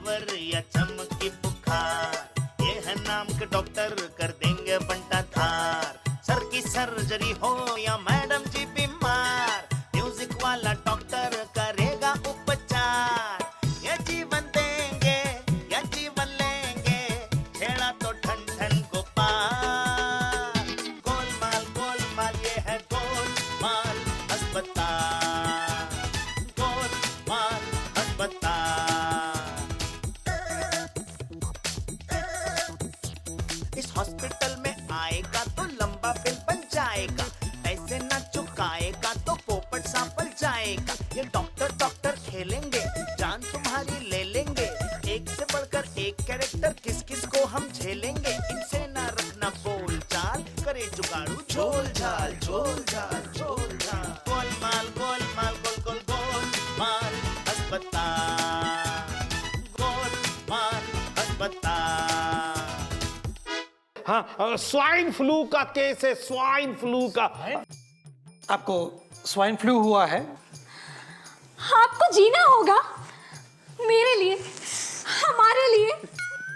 Fever या चमकी बुखार, ये है नाम के डॉक्टर कर देंगे बंटा धार। सर की सर्जरी हो या मैडम जी बीमार, म्यूजिक वाला डॉक्टर करेगा उपचार। ये जीवन देंगे या जीवन लेंगे, छेड़ा तो ठन ठन को पार। गोलमाल गोलमाल ये है गोलमाल अस्पताल, गोलमाल अस्पताल। इस हॉस्पिटल में आएगा तो लंबा बिल बन जाएगा, पैसे ना चुकाएगा तो पोपट सांपल जाएगा। ये डॉक्टर डॉक्टर खेलेंगे, जान तुम्हारी ले लेंगे, एक से बढ़कर एक कैरेक्टर किस किस को हम झेलेंगे। इनसे ना रखना बोल चाल, करे जुगाड़ू झोल झाल झोल झाल झोल झाल। गोलमाल गोलमाल गोल गोल गोलमाल अस्पताल, गोलमाल अस्पताल। हाँ, स्वाइन फ्लू का केस है, स्वाइन फ्लू का। आपको स्वाइन फ्लू हुआ है? आपको जीना होगा, मेरे लिए, हमारे लिए।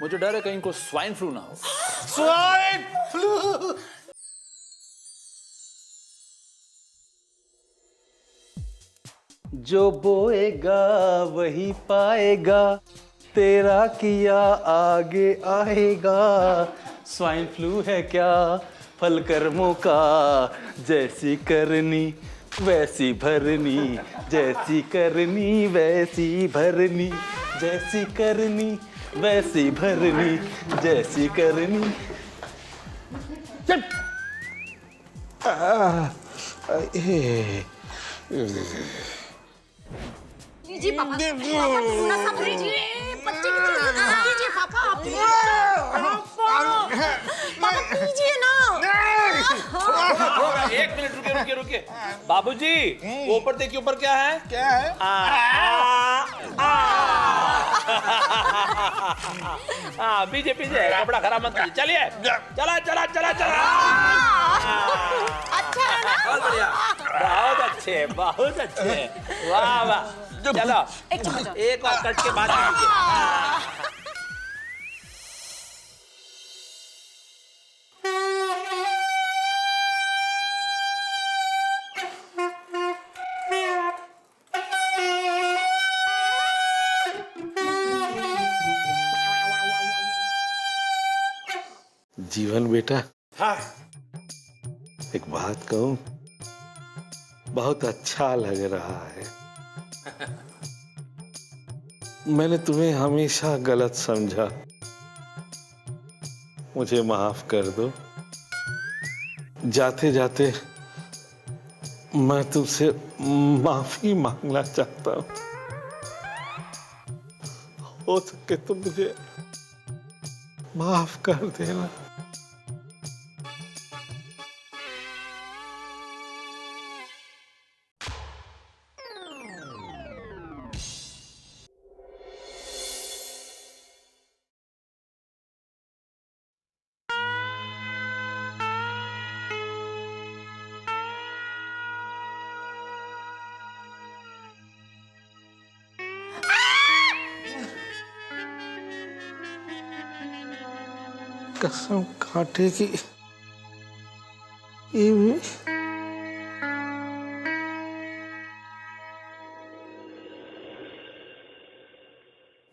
मुझे डर है कहीं को स्वाइन फ्लू ना हो। Swine flu. जो बोएगा वही पाएगा, तेरा किया आगे आएगा। स्वाइन फ्लू है क्या फल कर्मों का, जैसी करनी वैसी भरनी, जैसी करनी वैसी भरनी, जैसी करनी वैसी भरनी, जैसी करनी। लीजिए पापा, थोड़ा सा लीजिए, बच्चे लीजिए पापा, पापा पीजिए ना। एक मिनट रुकिए रुकिए रुकिए। बाबूजी, ऊपर देखिए, ऊपर क्या है? क्या है? हाँ, पीछे पीछे, कपड़ा खराब मत कीजिए। चलिए, चला चला चला चला। अच्छा है ना? बहुत बढ़िया, बहुत अच्छे, बहुत अच्छे, वाह वाह। चलो, एक चम्मच। एक और कट के बाद कीजिए। जीवन बेटा, हाँ। एक बात कहूं, बहुत अच्छा लग रहा है। मैंने तुम्हें हमेशा गलत समझा, मुझे माफ कर दो। जाते जाते मैं तुमसे माफी मांगना चाहता हूं। हो सके तो मुझे माफ कर देना। कसम काटे की ये भी।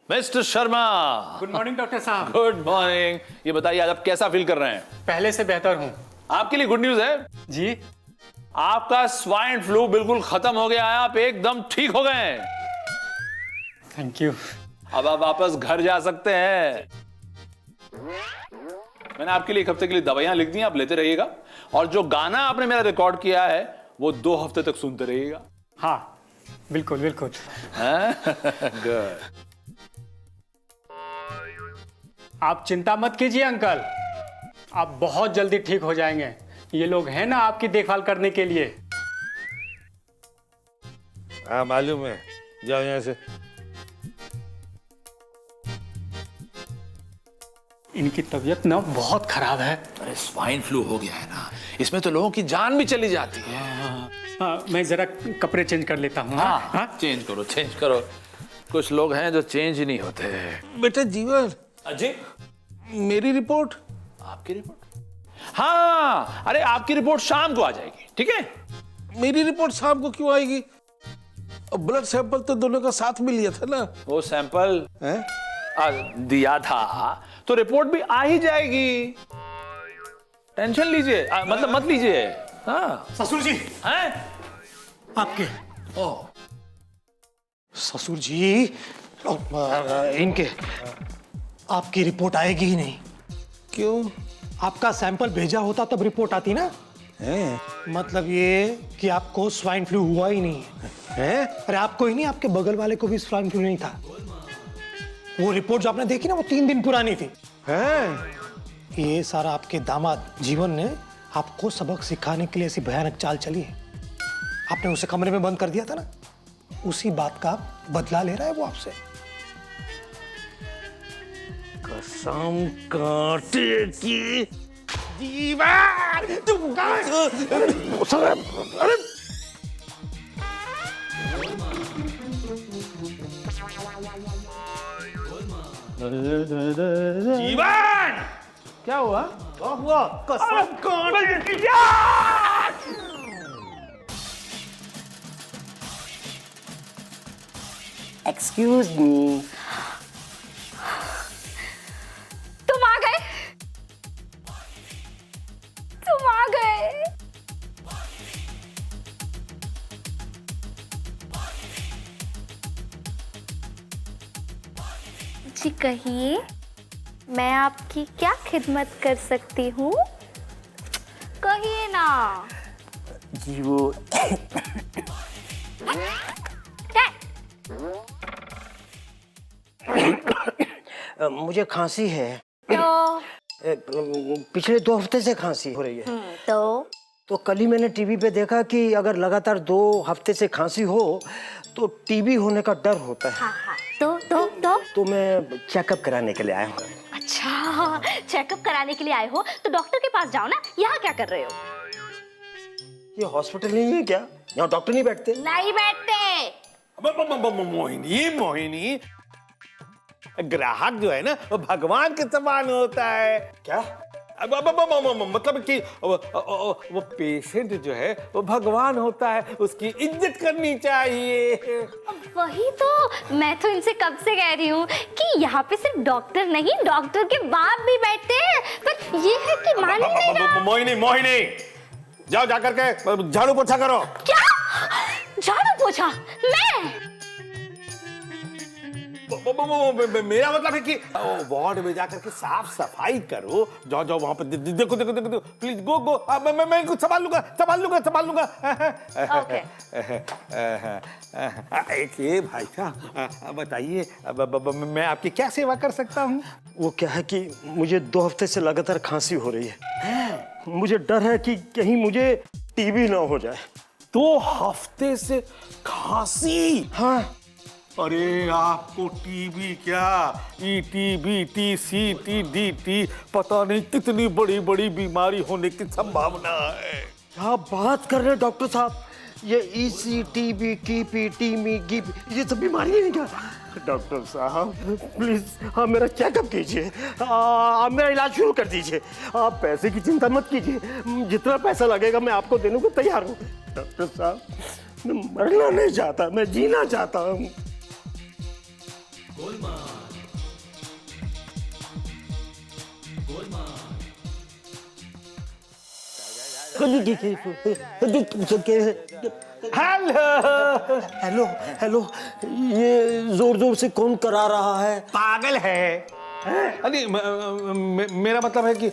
Mister Sharma. Good morning doctor साहब। Good morning. ये बताइए आज आप कैसा फील कर रहे हैं? पहले से बेहतर हूँ। आपके लिए गुड न्यूज है जी। आपका स्वाइन फ्लू बिल्कुल खत्म हो गया है, आप एकदम ठीक हो गए हैं। Thank you. अब आप वापस घर जा सकते हैं। मैंने आपके लिए एक हफ्ते के लिए दवाइयां लिख दी हैं, आप लेते रहिएगा। और जो गाना आपने मेरा रिकॉर्ड किया है वो 2 हफ्ते तक सुनते रहिएगा। हाँ, बिल्कुल बिल्कुल। गुड। आप चिंता मत कीजिए अंकल, आप बहुत जल्दी ठीक हो जाएंगे। ये लोग हैं ना आपकी देखभाल करने के लिए। हाँ मालूम है, जाओ यहाँ से। इनकी तबीयत ना बहुत खराब है। अरे स्वाइन फ्लू हो गया है ना, इसमें तो लोगों की जान भी चली जाती है। हाँ, मैं जरा कपड़े चेंज कर लेता हूँ। हाँ, चेंज करो चेंज करो। कुछ लोग हैं जो चेंज ही नहीं होते। बेटा जीवन, अजय, मेरी रिपोर्ट। आपकी रिपोर्ट? हाँ, अरे आपकी रिपोर्ट शाम को आ जाएगी, ठीक है? मेरी रिपोर्ट शाम को क्यों आएगी? ब्लड सैंपल तो दोनों का साथ में लिया था ना। वो सैंपल दिया था तो रिपोर्ट भी आ ही जाएगी। टेंशन लीजिए, मतलब मत लीजिए। हाँ ससुर जी हैं? आपके ससुर जी इनके आपकी रिपोर्ट आएगी ही नहीं। क्यों? आपका सैंपल भेजा होता तब रिपोर्ट आती ना। मतलब ये कि आपको स्वाइन फ्लू हुआ ही नहीं है। अरे आपको ही नहीं, आपके बगल वाले को भी स्वाइन फ्लू नहीं था। वो रिपोर्ट जो आपने देखी ना, वो 3 दिन पुरानी थी। ये सारा आपके दामाद जीवन ने आपको सबक सिखाने के लिए ऐसी भयानक चाल चली है। आपने उसे कमरे में बंद कर दिया था ना, उसी बात का बदला ले रहा है वो आपसे। कसम काटे की जीवन तुम अरे जीवन, क्या हुआ? क्या हुआ? कसम काटे की एक्सक्यूज मी, तुम आ गए, तुम आ गए। जी कहिए, मैं आपकी क्या खिदमत कर सकती हूँ? कहिए ना। जी वो क्या? मुझे खांसी है। तो पिछले 2 हफ्ते से खांसी हो रही है। तो कल ही मैंने टीवी पे देखा कि अगर लगातार 2 हफ्ते से खांसी हो तो टीबी होने का डर होता है। हाँ, तो मैं चेकअप कराने के लिए आया हूँ। अच्छा, चेकअप कराने के लिए आए हो तो डॉक्टर के पास जाओ ना। यहाँ क्या कर रहे हो? ये हॉस्पिटल नहीं है क्या? यहाँ डॉक्टर नहीं बैठते? नहीं बैठते। मोहिनी, ग्राहक जो है ना वो भगवान के समान होता है। क्या? मतलब कि वो पेशेंट जो है वो भगवान होता है, उसकी इज्जत करनी चाहिए। वही तो मैं तो इनसे कब से कह रही हूँ कि यहाँ पे सिर्फ डॉक्टर नहीं, डॉक्टर के बाप भी बैठते हैं। पर ये है कि मान ही नहीं रहा। मोहिनी, जाओ जाकर के झाड़ू पोछा करो। क्या? झाड़ू पोछा? मैं? मेरा मतलब है कि वार्ड में जाकर के साफ सफाई करो। जाओ वहां पर देखो प्लीज गो मैं कुछ संभाल लूंगा। ओके। एक ये भाई साहब बताइए, मैं आपकी क्या सेवा कर सकता हूँ? वो क्या है कि मुझे 2 हफ्ते से लगातार खांसी हो रही है। मुझे डर है कि कहीं मुझे टीबी ना हो जाए। 2 हफ्ते से खांसी? हाँ। अरे आपको टीबी क्या, ईटीबी, टीसी, डी, पता नहीं कितनी बड़ी बड़ी बीमारी होने की संभावना है। क्या बात कर रहे हैं डॉक्टर साहब? ये ईसी, टीबी, कीपी, टीमी, गिपी, ये सब बीमारी है क्या? डॉक्टर साहब प्लीज आप मेरा चेकअप कीजिए, आप मेरा इलाज शुरू कर दीजिए। आप पैसे की चिंता मत कीजिए, जितना पैसा लगेगा मैं आपको देने को तैयार हूँ। डॉक्टर साहब, मैं मरना नहीं चाहता, मैं जीना चाहता हूँ। हेलो हेलो, ये जोर जोर से कौन करा रहा है? पागल है। अरे मेरा मतलब है कि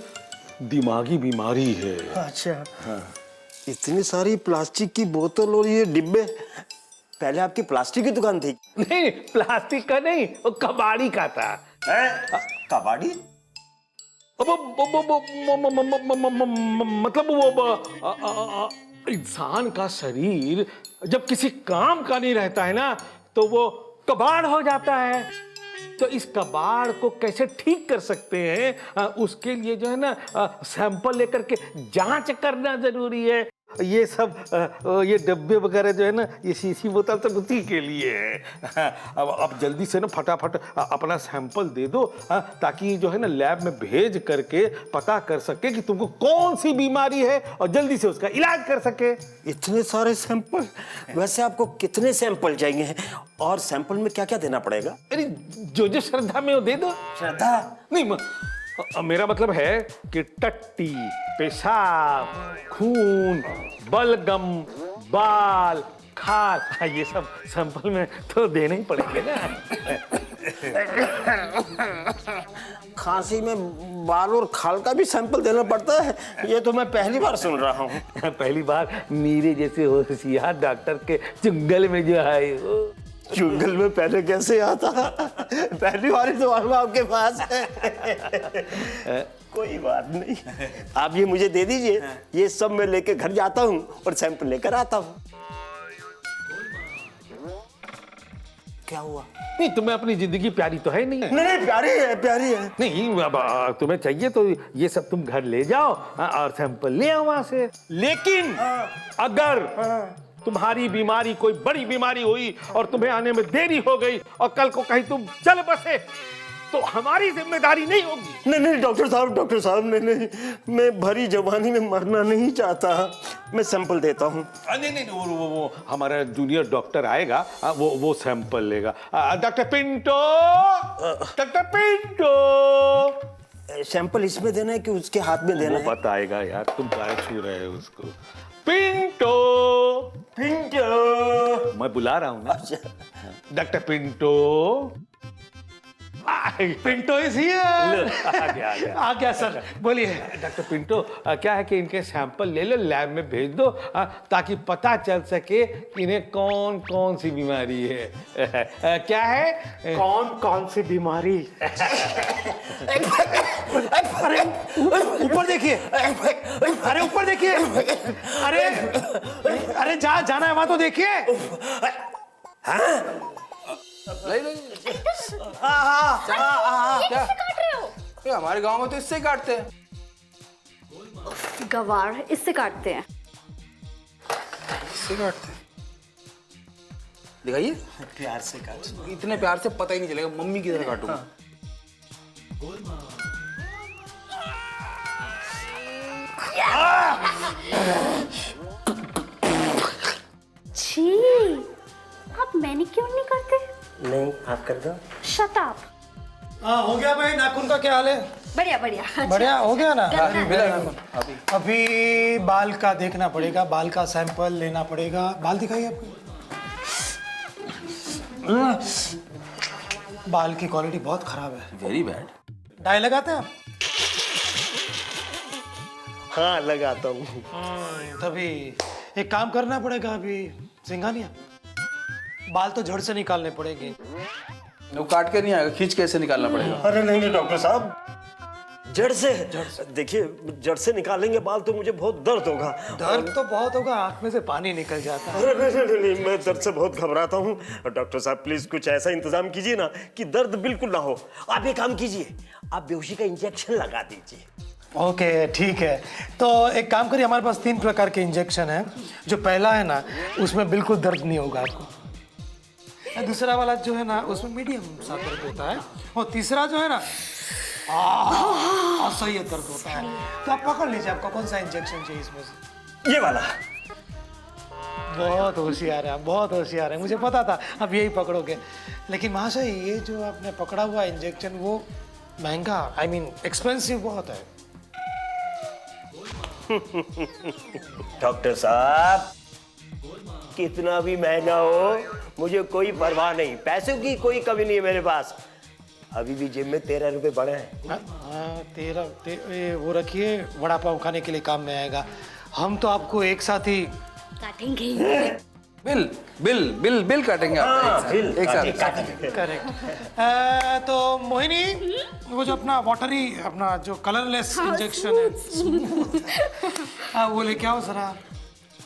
दिमागी बीमारी है। अच्छा। हाँ। इतनी सारी प्लास्टिक की बोतल और ये डिब्बे, पहले आपकी प्लास्टिक की दुकान थी? नहीं, प्लास्टिक का नहीं, वो कबाड़ी का था। कबाड़ी? मतलब वो इंसान का शरीर जब किसी काम का नहीं रहता है ना तो वो कबाड़ हो जाता है। तो इस कबाड़ को कैसे ठीक कर सकते हैं, उसके लिए जो है ना सैंपल लेकर के जांच करना जरूरी है। ये सब ये डब्बे वगैरह जो है ना, ये शीशी बोतल सब उसी के लिए है। अब जल्दी से ना फटाफट अपना सैंपल दे दो, ताकि जो है ना लैब में भेज करके पता कर सके कि तुमको कौन सी बीमारी है और जल्दी से उसका इलाज कर सके। इतने सारे सैंपल? वैसे आपको कितने सैंपल चाहिए और सैंपल में क्या क्या देना पड़ेगा? अरे जो जो श्रद्धा में वो दे दो। श्रद्धा? नहीं, मेरा मतलब है कि टट्टी, पेशाब, खून, बलगम, बाल, खाल, ये सब सैंपल में तो देने ही पड़ेंगे ना। खांसी में बाल और खाल का भी सैंपल देना पड़ता है? ये तो मैं पहली बार सुन रहा हूँ। पहली बार मेरे जैसे होशियार डॉक्टर के चुंगल में जो आए हो। जंगल में पहले कैसे आता? पहली बार ही तो आपके पास है। कोई बात नहीं, आप ये मुझे दे दीजिए, ये सब मैं लेके घर जाता हूँ और सैंपल लेकर आता हूँ। क्या हुआ? नहीं, तुम्हें अपनी जिंदगी प्यारी तो है नहीं? नहीं, प्यारी है, प्यारी है। नहीं, अब तुम्हें चाहिए तो ये सब तुम घर ले जाओ और सैंपल ले आओ वहां से। लेकिन अगर तुम्हारी बीमारी कोई बड़ी बीमारी हुई और तुम्हें आने में देरी हो गई और कल को कहीं तुम चल बसे, तो हमारी जिम्मेदारी नहीं होगी। नहीं नहीं डॉक्टर साहब, नहीं, मैं भरी जवानी में मरना नहीं चाहता। मैं सैंपल देता हूँ। नहीं, वो हमारा जूनियर डॉक्टर आएगा, वो सैंपल लेगा। Doctor Pinto, doctor Pinto. Sample इसमें देना है कि उसके हाथ में देना है? बताएगा यार, तुम क्या छू रहे हो उसको। पिंटो, पिंटो, मैं बुला रहा हूँ ना। Doctor Pinto. Pinto is here. आ गया सर, बोलिए। डॉक्टर पिंटो, क्या है कि इनके सैंपल ले लो, लैब में भेज दो, ताकि पता चल सके कि इन्हें कौन कौन सी बीमारी है। क्या है? कौन कौन सी बीमारी? अरे ऊपर देखिए, अरे ऊपर देखिए, अरे जाना है वहां तो देखिए। क्या हमारे गांव में तो इससे ही काटते हैं। गवार, इससे काटते हैं। इससे काटते हैं? दिखाइए। प्यार से काट। इतने प्यार से पता ही नहीं चलेगा, मम्मी की तरह काटूंगा। छी, आप मैनिक्योर नहीं करते? नहीं, आप कर दो। Shut up. हाँ, हो गया भाई। नाखून का क्या हाल है? बढ़िया बढ़िया। बढ़िया हो गया ना? अभी अभी बाल का देखना पड़ेगा, बाल का सैंपल लेना पड़ेगा। बाल दिखाइए आपको। बाल की क्वालिटी बहुत खराब है। Very bad. डाई लगाते हैं आप? हाँ, लगाता हूँ। तभी एक काम करना पड़ेगा अभी सिंघानिया, बाल तो जड़ से निकालने पड़ेंगे। वो काट के नहीं आएगा, खींच कैसे निकालना पड़ेगा। अरे नहीं डॉक्टर साहब, जड़ से देखिए, जड़ से निकालेंगे बाल तो मुझे बहुत दर्द होगा। दर्द तो बहुत होगा, आंख में से पानी निकल जाता है। अरे नहीं, मैं दर्द से बहुत घबराता हूँ। डॉक्टर साहब प्लीज कुछ ऐसा इंतजाम कीजिए ना कि दर्द बिल्कुल ना हो। आप एक काम कीजिए, आप बेहोशी का इंजेक्शन लगा दीजिए। ओके, ठीक है। तो एक काम करिए, हमारे पास 3 प्रकार के इंजेक्शन है। जो पहला है ना, उसमें बिल्कुल दर्द नहीं होगा आपको। दूसरा वाला जो है ना, उसमें मीडियम सा दर्द होता है। और तीसरा जो है ना, असह्य दर्द होता है। तो आप पकड़ लीजिए, आपको कौन सा इंजेक्शन चाहिए इसमें से? ये वाला। बहुत होशियार है आप, बहुत होशियार है। मुझे पता था आप यही पकड़ोगे। लेकिन महाशय, ये जो आपने पकड़ा हुआ इंजेक्शन वो महंगा, आई मीन एक्सपेंसिव बहुत है। डॉक्टर साहब, कितना भी महंगा हो मुझे कोई परवाह नहीं, पैसों की कोई कमी नहीं है मेरे पास। अभी भी जेब में 13 रुपए बड़े हैं। हाँ, 13 वो रखिए, वड़ा पाव खाने के लिए काम में आएगा। हम तो आपको एक साथ ही काटेंगे। बिल बिल बिल बिल काटेंगे आप एक साथ। करेक्ट। तो मोहिनी, वो जो अपना वाटरी, अपना जो कलरलेस इंजेक्शन है, वो लेके आओ जरा।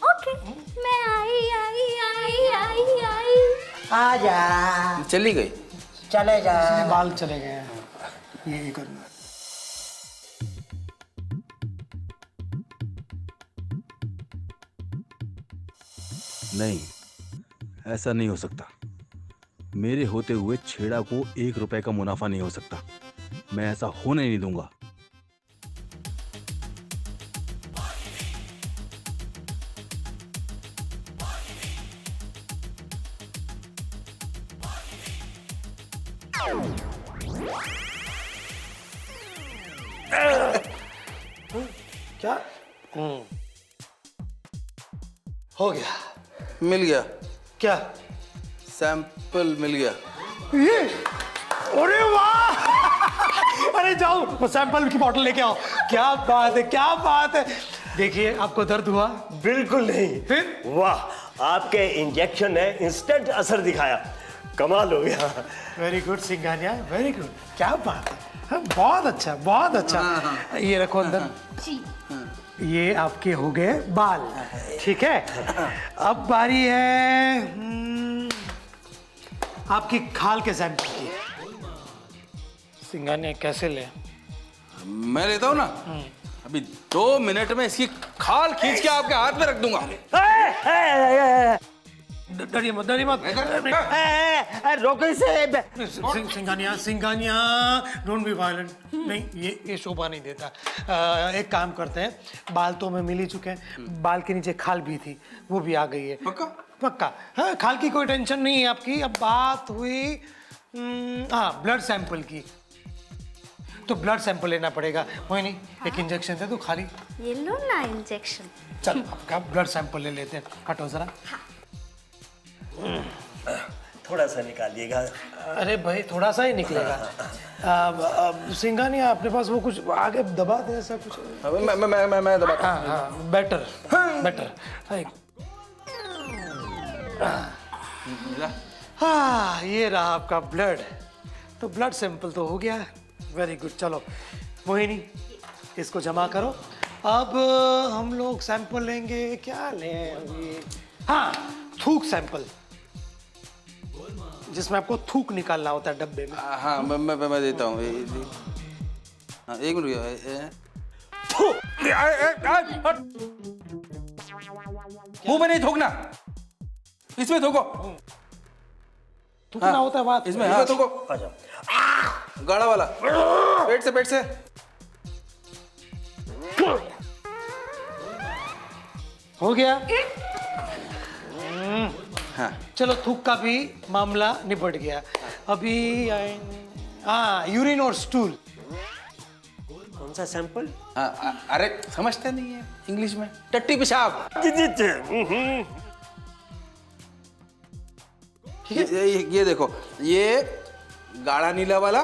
ओके, मैं आई। आजा। चली गई। चले जा। बाल चले गए हैं, ये करना। नहीं, ऐसा नहीं हो सकता। मेरे होते हुए छेड़ा को 1 रुपए का मुनाफा नहीं हो सकता। मैं ऐसा होने नहीं दूंगा। क्या? हो गया। मिल गया, क्या? सैंपल मिल गया। ये, अरे वाह! अरे जाओ सैंपल की बोतल लेके आओ। क्या बात है, क्या बात है। देखिए, आपको दर्द हुआ? बिल्कुल नहीं। फिर? वाह, आपके इंजेक्शन ने इंस्टेंट असर दिखाया। कमाल हो गया। Very good Singhania, very good. क्या बात है, हाँ, बहुत अच्छा, बहुत अच्छा। ये रखो अंदर। ये आपके हो गए बाल, ठीक है। अब बारी है आपकी खाल के सैंपल की। सिंघानिया कैसे ले? मैं लेता हूँ ना, अभी 2 मिनट में इसकी खाल खींच के आपके हाथ में रख दूंगा। डरिए मत, डरिए मत। रोको इसे। Singhania, Singhania, don't be violent. नहीं, ये शोभा नहीं देता। एक काम करते हैं, बाल तो हमें मिल ही चुके हैं, बाल के नीचे खाल भी थी, वो भी आ गई है। पक्का? पक्का। हाँ, खाल की कोई टेंशन नहीं है आपकी। अब बात हुई हाँ ब्लड सैंपल की, तो ब्लड सैंपल लेना पड़ेगा। वही नहीं, एक इंजेक्शन दे दो खाली। ये लो ना इंजेक्शन। चल आपका ब्लड सैंपल ले लेते हैं। हटो जरा। थोड़ा सा निकालिएगा। अरे भाई, थोड़ा सा ही निकलेगा। सिंघानिया, अपने पास वो कुछ आगे दबा दे, ऐसा कुछ। मैं दबाता हाँ हाँ, बेटर बेटर। हाँ, ये रहा आपका ब्लड। तो ब्लड सैंपल तो हो गया। Very good. चलो मोहिनी, इसको जमा करो। अब हम लोग सैंपल लेंगे। क्या लें अभी? हाँ, थूक सैंपल, जिसमें आपको थूक निकालना होता है डब्बे में। हाँ, मैं देता हूँ। हाँ, 1 मिनट। मुंह में नहीं थूकना, इसमें थूको। थूकना होता है बात इसमें। हाँ, थूको। गाढ़ा वाला, पेट से, पेट से। हो गया। हाँ, चलो, थूक का भी मामला निपट गया। अभी हाँ, यूरिन और स्टूल। कौन सा सैंपल? हाँ, अरे समझते नहीं है इंग्लिश में, टट्टी पेशाब। ये देखो, ये गाढ़ा नीला वाला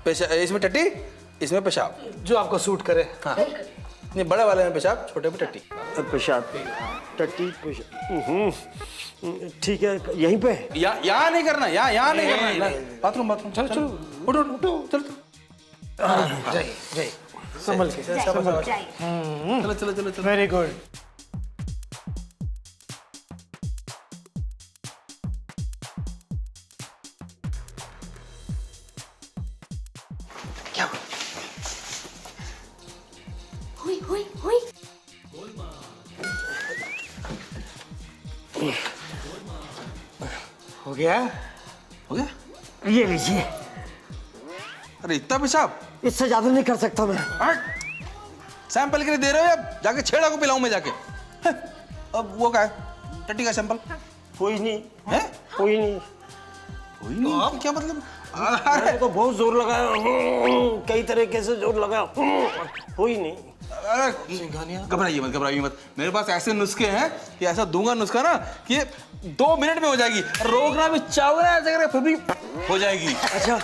पेशाब, इसमें टट्टी, इसमें पेशाब। जो आपको सूट करे। हाँ, नहीं, बड़े वाले में पेशाब, छोटे में टट्टी। पेशाब, टट्टी, पेशाब। ठीक है, यहीं पे। यहाँ नहीं करना, यहाँ नहीं करना। Bathroom, bathroom. चलो चलो, उठो उठो, चलो। जय जय, संभल के। चलो चलो चलो चलो। Very good. क्या हुई हुई हुई। हो गया? हो गया? ये लीजिए। अरे इतना पेशाब? इससे ज्यादा नहीं कर सकता मैं। सैंपल के लिए दे रहे हो या जाके छेड़ा को पिलाऊं मैं जाके? अब वो क्या है? टट्टी का सैंपल? कोई नहीं है? कोई नहीं। कोई नहीं? क्या मतलब? मैंने तो बहुत जोर लगाया, कई तरीके से जोर लगाया, कोई नहीं। घबराइए मत, घबराइए मत। मेरे पास ऐसे नुस्खे हैं कि ऐसा दूंगा नुस्खा ना कि 2 मिनट में हो जाएगी। रोकना भी चाहोगे ना ऐसे करके फिर भी हो जाएगी। अच्छा,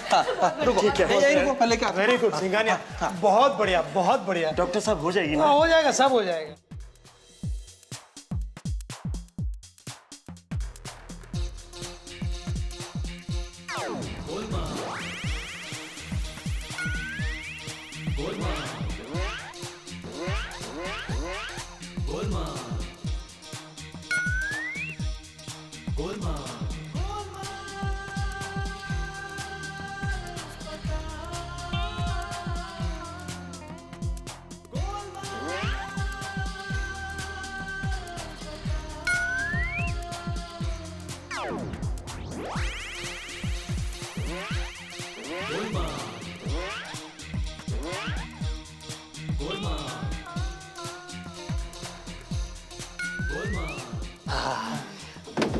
रुको, ठीक है। यही रुको, पहले क्या? वेरी गुड सिंघानिया, बहुत बढ़िया, बहुत बढ़िया। डॉक्टर साहब, हो जाएगी ना? हो जाएगा, सब हो जाएगा।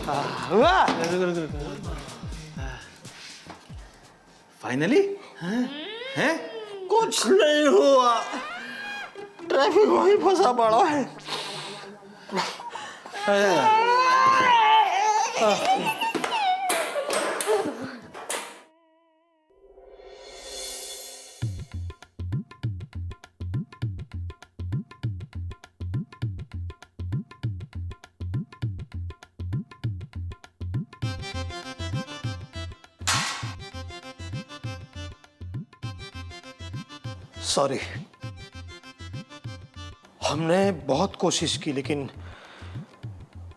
हुआ? फाइनली हैं? कुछ नहीं हुआ, ट्रैफिक वहीं फंसा पड़ा है। सॉरी, हमने बहुत कोशिश की लेकिन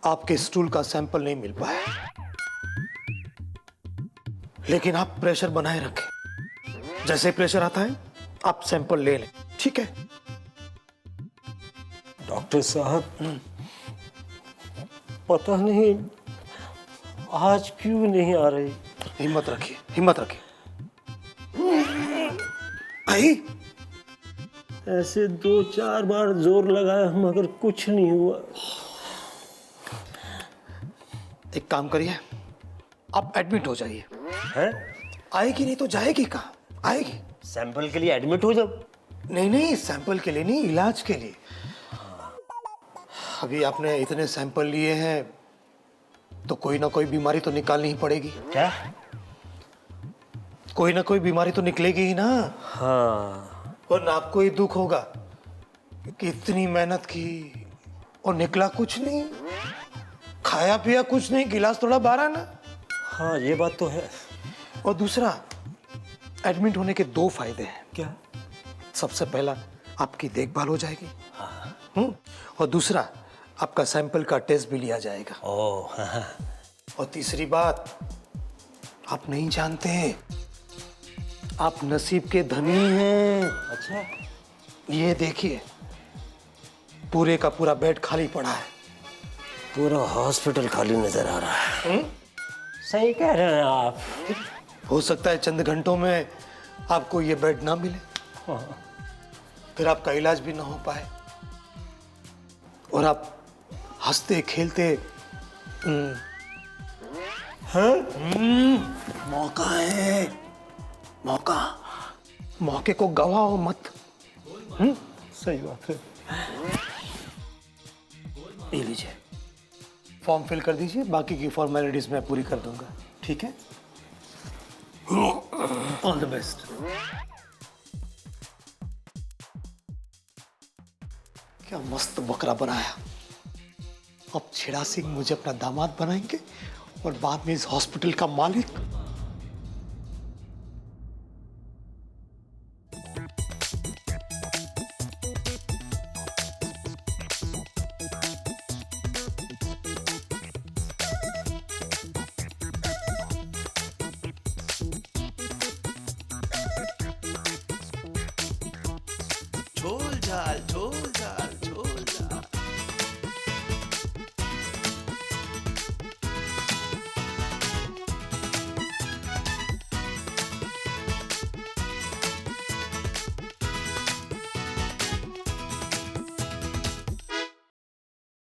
आपके स्टूल का सैंपल नहीं मिल पाया। लेकिन आप प्रेशर बनाए रखें, जैसे प्रेशर आता है आप सैंपल ले लें, ठीक है? डॉक्टर साहब, पता नहीं आज क्यों नहीं आ रही। हिम्मत रखिए, हिम्मत रखिए। आई ऐसे 2-4 बार जोर लगाया मगर कुछ नहीं हुआ। एक काम करिए, आप एडमिट हो जाइए। है? आएगी नहीं तो जाएगी कहाँ? आएगी। सैंपल के लिए एडमिट हो जाओ। नहीं नहीं, सैंपल के लिए नहीं, इलाज के लिए। अभी आपने इतने सैंपल लिए हैं तो कोई ना कोई बीमारी तो निकालनी ही पड़ेगी। क्या? कोई ना कोई बीमारी तो निकलेगी ही ना। हाँ। और आपको ही दुख होगा कि इतनी मेहनत की और निकला कुछ नहीं, खाया पिया कुछ नहीं, गिलास थोड़ा बारह ना। हाँ, ये बात तो है। और दूसरा, एडमिट होने के 2 फायदे हैं। क्या? सबसे पहला, आपकी देखभाल हो जाएगी। और दूसरा, आपका सैंपल का टेस्ट भी लिया जाएगा। ओह, हाँ। और तीसरी बात, आप नहीं जानते आप नसीब के धनी हैं। अच्छा। ये देखिए, पूरे का पूरा बेड खाली पड़ा है। पूरा हॉस्पिटल खाली नजर आ रहा है। सही कह रहे हैं आप। हो सकता है चंद घंटों में आपको ये बेड ना मिले, फिर आपका इलाज भी ना हो पाए और आप हंसते खेलते मौका है, मौका, मौके को गवाओ मत। सही बात है। ये लीजिए, फॉर्म फिल कर दीजिए, बाकी की फॉर्मेलिटीज मैं पूरी कर दूंगा, ठीक है? All the best. क्या मस्त बकरा बनाया। अब छेड़ा सिंह मुझे अपना दामाद बनाएंगे और बाद में इस हॉस्पिटल का मालिक। छोड़